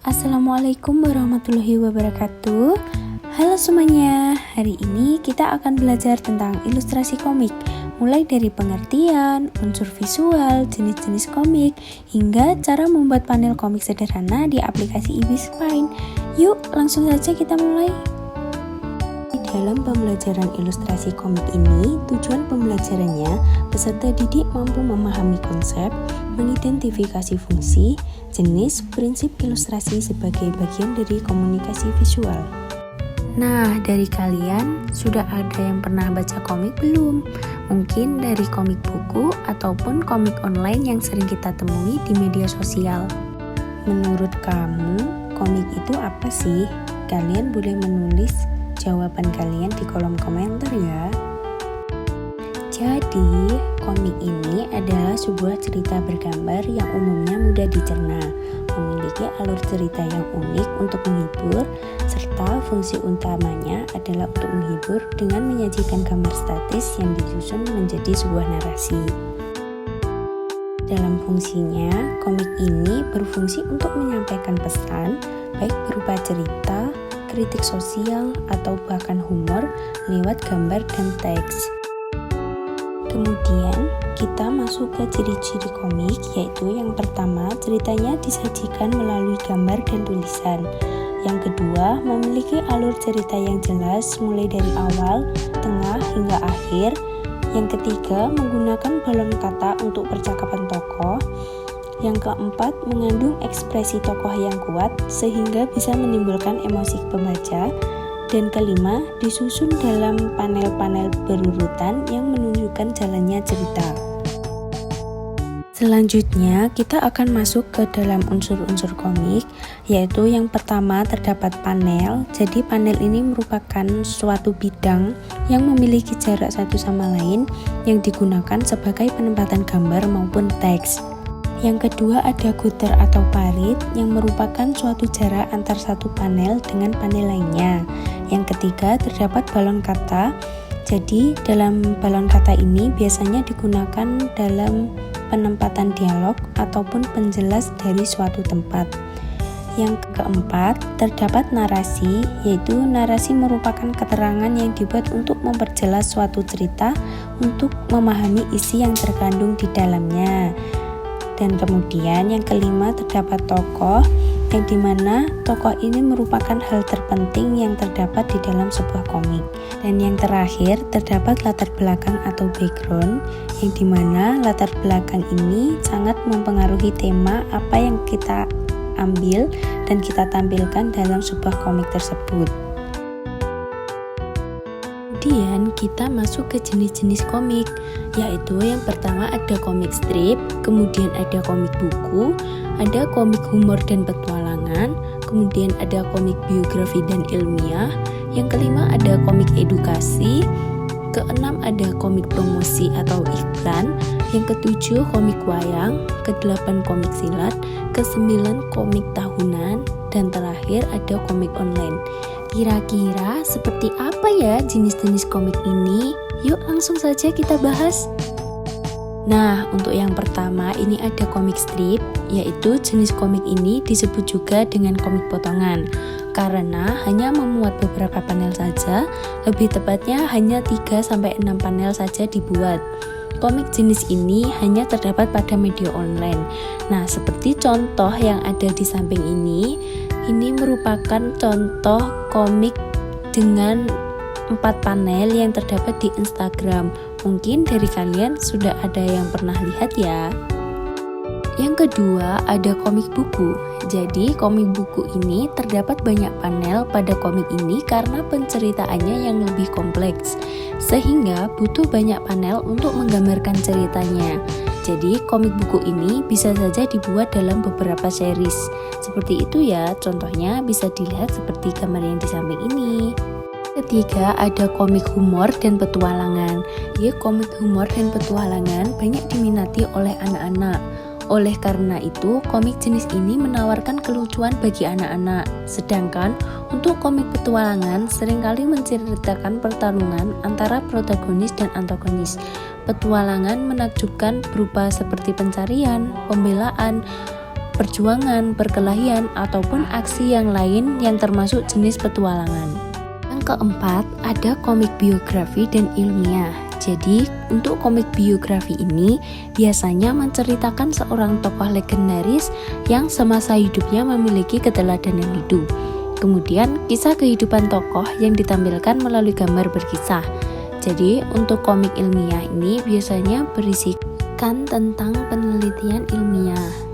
Assalamualaikum warahmatullahi wabarakatuh. Halo semuanya, hari ini kita akan belajar tentang ilustrasi komik, mulai dari pengertian, unsur visual, jenis-jenis komik, hingga cara membuat panel komik sederhana di aplikasi Ibis Paint. Yuk, langsung saja kita mulai. Dalam pembelajaran ilustrasi komik ini, tujuan pembelajarannya peserta didik mampu memahami konsep, mengidentifikasi fungsi, jenis, prinsip ilustrasi sebagai bagian dari komunikasi visual. Nah, dari kalian sudah ada yang pernah baca komik belum? Mungkin dari komik buku ataupun komik online yang sering kita temui di media sosial. Menurut kamu, komik itu apa sih? Kalian boleh menulis jawaban kalian di kolom komentar ya. Jadi, komik ini adalah sebuah cerita bergambar yang umumnya mudah dicerna, memiliki alur cerita yang unik untuk menghibur, serta fungsi utamanya adalah untuk menghibur dengan menyajikan gambar statis yang disusun menjadi sebuah narasi. Dalam fungsinya, komik ini berfungsi untuk menyampaikan pesan, baik berupa cerita, kritik sosial, atau bahkan humor lewat gambar dan teks. Kemudian kita masuk ke ciri-ciri komik, yaitu yang pertama, ceritanya disajikan melalui gambar dan tulisan. Yang kedua, memiliki alur cerita yang jelas mulai dari awal, tengah, hingga akhir. Yang ketiga, menggunakan balon kata untuk percakapan tokoh. Yang keempat, mengandung ekspresi tokoh yang kuat sehingga bisa menimbulkan emosi pembaca. Dan kelima, disusun dalam panel-panel berurutan yang menunjukkan jalannya cerita. Selanjutnya, kita akan masuk ke dalam unsur-unsur komik, yaitu yang pertama terdapat panel. Jadi panel ini merupakan suatu bidang yang memiliki jarak satu sama lain yang digunakan sebagai penempatan gambar maupun teks. Yang kedua ada gutter atau parit yang merupakan suatu jarak antar satu panel dengan panel lainnya. Yang ketiga terdapat balon kata. Jadi dalam balon kata ini biasanya digunakan dalam penempatan dialog ataupun penjelas dari suatu tempat. Yang keempat terdapat narasi, yaitu narasi merupakan keterangan yang dibuat untuk memperjelas suatu cerita untuk memahami isi yang terkandung di dalamnya. Dan kemudian yang kelima terdapat tokoh, yang dimana tokoh ini merupakan hal terpenting yang terdapat di dalam sebuah komik. Dan yang terakhir terdapat latar belakang atau background, yang dimana latar belakang ini sangat mempengaruhi tema apa yang kita ambil dan kita tampilkan dalam sebuah komik tersebut. Kemudian kita masuk ke jenis-jenis komik, yaitu yang pertama ada komik strip, kemudian ada komik buku, ada komik humor dan petualangan, kemudian ada komik biografi dan ilmiah, yang kelima ada komik edukasi, keenam ada komik promosi atau iklan, yang ketujuh komik wayang, kedelapan komik silat, kesembilan komik tahunan, dan terakhir ada komik online. Kira-kira seperti apa ya jenis-jenis komik ini? Yuk langsung saja kita bahas. Nah, untuk yang pertama ini ada komik strip, yaitu jenis komik ini disebut juga dengan komik potongan karena hanya memuat beberapa panel saja, lebih tepatnya hanya 3-6 panel saja dibuat. Komik jenis ini hanya terdapat pada media online. Nah, seperti contoh yang ada di samping ini merupakan contoh komik dengan 4 panel yang terdapat di Instagram. Mungkin dari kalian sudah ada yang pernah lihat ya. Yang kedua ada komik buku. Jadi komik buku ini terdapat banyak panel pada komik ini karena penceritaannya yang lebih kompleks, sehingga butuh banyak panel untuk menggambarkan ceritanya. Jadi komik buku ini bisa saja dibuat dalam beberapa series. Seperti itu ya, contohnya bisa dilihat seperti gambar yang di samping ini. Ketiga ada komik humor dan petualangan. Ya, komik humor dan petualangan banyak diminati oleh anak-anak. Oleh karena itu, komik jenis ini menawarkan kelucuan bagi anak-anak. Sedangkan untuk komik petualangan seringkali menceritakan pertarungan antara protagonis dan antagonis. Petualangan menakjubkan berupa seperti pencarian, pembelaan, perjuangan, perkelahian, ataupun aksi yang lain yang termasuk jenis petualangan. Yang keempat, ada komik biografi dan ilmiah. Jadi, untuk komik biografi ini biasanya menceritakan seorang tokoh legendaris yang semasa hidupnya memiliki keteladanan hidup. Kemudian, kisah kehidupan tokoh yang ditampilkan melalui gambar berkisah. Jadi, untuk komik ilmiah ini biasanya berisikan tentang penelitian ilmiah.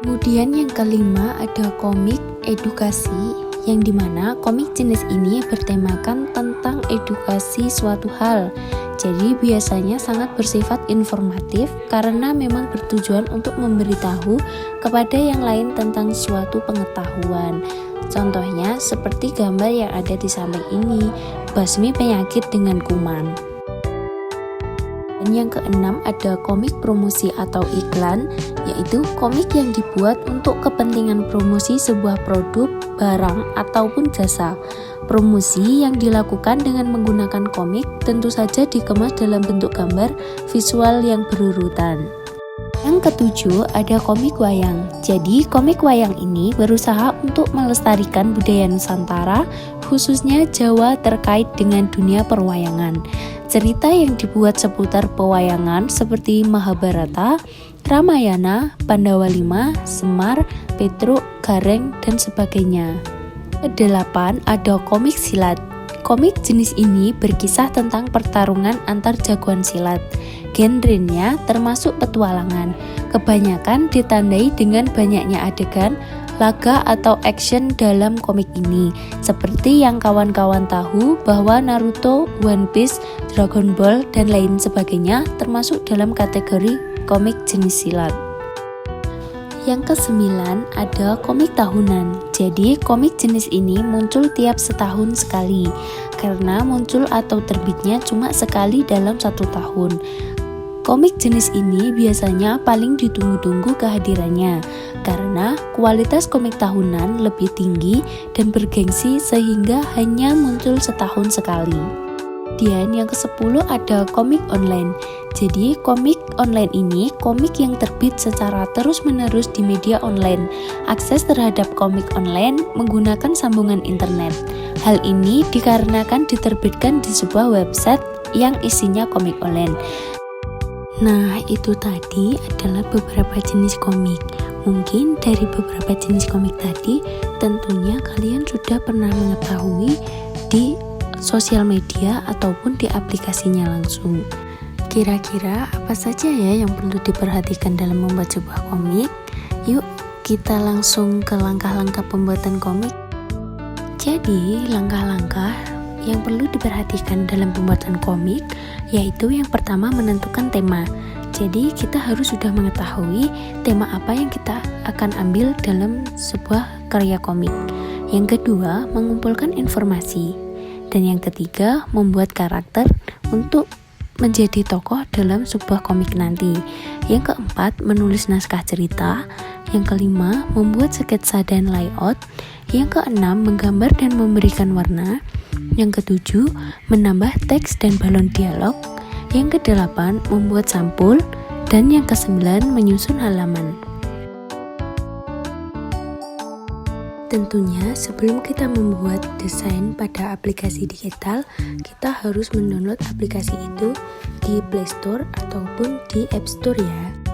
Kemudian yang kelima ada komik edukasi, yang dimana komik jenis ini bertemakan tentang edukasi suatu hal. Jadi biasanya sangat bersifat informatif karena memang bertujuan untuk memberitahu kepada yang lain tentang suatu pengetahuan. Contohnya seperti gambar yang ada di samping ini, basmi penyakit dengan kuman. Dan yang keenam ada komik promosi atau iklan, yaitu komik yang dibuat untuk kepentingan promosi sebuah produk, barang, ataupun jasa. Promosi yang dilakukan dengan menggunakan komik tentu saja dikemas dalam bentuk gambar visual yang berurutan. Yang ketujuh ada komik wayang. Jadi komik wayang ini berusaha untuk melestarikan budaya Nusantara, khususnya Jawa terkait dengan dunia perwayangan. Cerita yang dibuat seputar pewayangan seperti Mahabharata, Ramayana, Pandawa V, Semar, Petruk, Gareng, dan sebagainya. Kedelapan ada komik silat. Komik jenis ini berkisah tentang pertarungan antar jagoan silat. Genrenya termasuk petualangan. Kebanyakan ditandai dengan banyaknya adegan, laga atau action dalam komik ini. Seperti yang kawan-kawan tahu bahwa Naruto, One Piece, Dragon Ball, dan lain sebagainya termasuk dalam kategori komik jenis silat. Yang kesembilan ada komik tahunan. Jadi komik jenis ini muncul tiap setahun sekali karena muncul atau terbitnya cuma sekali dalam 1 tahun. Komik jenis ini biasanya paling ditunggu-tunggu kehadirannya karena kualitas komik tahunan lebih tinggi dan bergengsi sehingga hanya muncul setahun sekali. Kemudian yang ke-10 ada komik online. Jadi komik online ini komik yang terbit secara terus-menerus di media online. Akses terhadap komik online menggunakan sambungan internet. Hal ini dikarenakan diterbitkan di sebuah website yang isinya komik online. Nah, itu tadi adalah beberapa jenis komik. Mungkin dari beberapa jenis komik tadi, tentunya kalian sudah pernah mengetahui di sosial media ataupun di aplikasinya langsung. Kira-kira apa saja ya yang perlu diperhatikan dalam membuat sebuah komik? Yuk, kita langsung ke langkah-langkah pembuatan komik. Jadi, langkah-langkah yang perlu diperhatikan dalam pembuatan komik yaitu yang pertama menentukan tema. Jadi kita harus sudah mengetahui tema apa yang kita akan ambil dalam sebuah karya komik. Yang kedua, mengumpulkan informasi. Dan yang ketiga, membuat karakter untuk menjadi tokoh dalam sebuah komik nanti. Yang keempat, menulis naskah cerita. Yang kelima, membuat sketsa dan layout. Yang keenam, menggambar dan memberikan warna. Yang ketujuh, menambah teks dan balon dialog. Yang kedelapan, membuat sampul. Dan yang kesembilan, menyusun halaman. Tentunya sebelum kita membuat desain pada aplikasi digital, kita harus mendownload aplikasi itu di Play Store ataupun di App Store ya.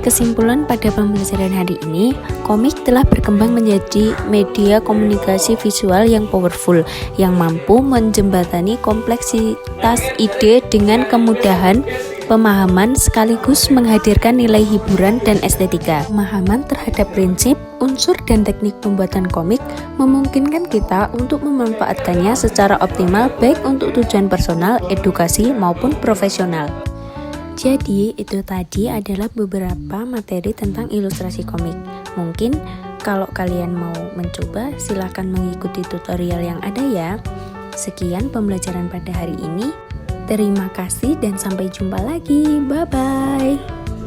Kesimpulan pada pembelajaran hari ini, komik telah berkembang menjadi media komunikasi visual yang powerful, yang mampu menjembatani kompleksitas ide dengan kemudahan pemahaman sekaligus menghadirkan nilai hiburan dan estetika. Pemahaman terhadap prinsip, unsur, dan teknik pembuatan komik memungkinkan kita untuk memanfaatkannya secara optimal baik untuk tujuan personal, edukasi, maupun profesional. Jadi, itu tadi adalah beberapa materi tentang ilustrasi komik. Mungkin kalau kalian mau mencoba, silakan mengikuti tutorial yang ada ya. Sekian pembelajaran pada hari ini. Terima kasih dan sampai jumpa lagi. Bye-bye.